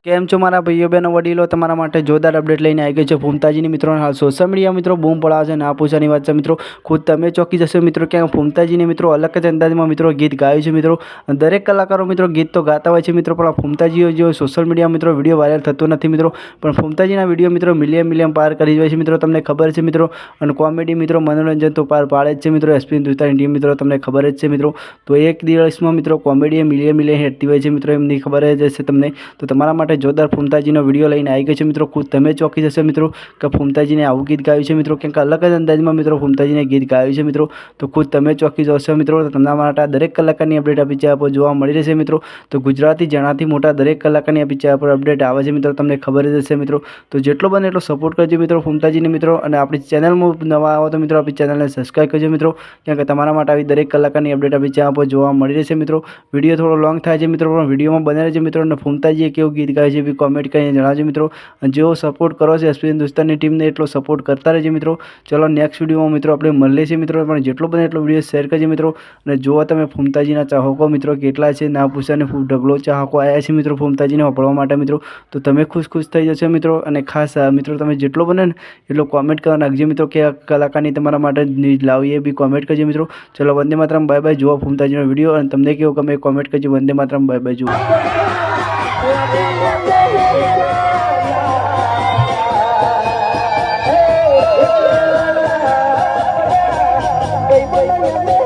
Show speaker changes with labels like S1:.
S1: કેમ છો મારા ભાઈઓ બહેનો વડીલો, તમારા માટે જોરદાર અપડેટ લઈને આવી ગઈ છે ફૂમતાજીની મિત્રો. હાલ સોશિયલ મીડિયા મિત્રો બૂમ પડાવે છે, ના પૂછવાની વાત છે મિત્રો. ખુદ તમે ચોંકી જશો મિત્રો કે ફૂમતાજીને મિત્રો અલગ જ અંદાજમાં મિત્રો ગીત ગાયું છે મિત્રો. દરેક કલાકારો મિત્રો ગીત તો ગાતા હોય છે મિત્રો, પણ આ ફૂમતાજીઓ જો સોશિયલ મીડિયા મિત્રો વિડીયો વાયરલ થતો નથી મિત્રો. પણ ફૂમતાજીના વિડીયો મિત્રો મિલિયન પાર કરી જાય છે મિત્રો, તમને ખબર છે મિત્રો. અને કોમેડી મિત્રો મનોરંજન તો પાર પાડે જ છે મિત્રો. એસપી હિન્દુસ્તાની ટીમ મિત્રો તમને ખબર જ છે મિત્રો. તો એક દિવસમાં મિત્રો કોમેડી મિલિયન હેઠતી હોય છે મિત્રો, એમની ખબર જ હશે તમને. તો તમારા માટે જોરદાર ફૂમતાજીનો વિડીયો લઈને આવી ગયો છે મિત્રો. ખુદ તમે ચોંકી જશો મિત્રો કે ફૂમતાજીને આવું ગીત ગાયું છે મિત્રો, કેમ કે અલગ જ અંદાજમાં મિત્રો ફૂમતાજીને ગીત ગાયું છે મિત્રો. તો ખુદ તમે ચોંકી જશો મિત્રો. તો તમારા માટે આ દરેક કલાકારની અપડેટ આપી ચેનલ પર જોવા મળી રહેશે મિત્રો. તો ગુજરાતી જણાથી મોટા દરેક કલાકારની આપી ચેનલ પર અપડેટ આવે છે મિત્રો, તમને ખબર જ હશે મિત્રો. તો જેટલો બને એટલો સપોર્ટ કરજો મિત્રો ફૂમતાજીને મિત્રો. અને આપણી ચેનલમાં નવા આવો તો મિત્રો આપણી ચેનલને સબસ્ક્રાઈબ કરજો મિત્રો, કેમ કે તમારા માટે આવી દરેક કલાકારની અપડેટ આપણી ચેનલ પર જોવા મળી રહેશે મિત્રો. વિડીયો થોડો લોંગ થાય છે મિત્રો, પણ વિડીયોમાં બને રહેશે મિત્રો. અને ફૂમતાજીએ કેવું ગીત ગાય છે બી કોમેન્ટ કરીને જણાવજો મિત્રો. જેવો સપોર્ટ કરો છો એસપી હિન્દુસ્તાની ટીમને એટલો સપોર્ટ કરતા રહેજો મિત્રો. ચલો નેક્સ્ટ વિડીયોમાં મિત્રો આપણે મળીએ છીએ મિત્રો, પણ જેટલો બને એટલો વિડીયો શેર કરજો મિત્રો. અને જો તમે ફૂમતાજીના ચાહકો મિત્રો કેટલા છે ના પૂછાને ઢગલો ચાહકો આવ્યા છે મિત્રો ફૂમતાજીને વાપરવા માટે મિત્રો. તો તમે ખુશ થઈ જશો મિત્રો. અને ખાસ મિત્રો તમે જેટલો બને ને એટલો કોમેન્ટ કરવા નાખજો મિત્રો કે આ કલાકારની તમારા માટે ન્યૂઝ લાવીએ બી કોમેન્ટ કરજો મિત્રો. ચલો વંદે માતરમ, બાય બાય. જુઓ ફૂમતાજીનો વિડીયો અને તમને કેવો ગમે કોમેન્ટ કરજો. Vande Mataram, bye bye. જુઓ.
S2: Hey,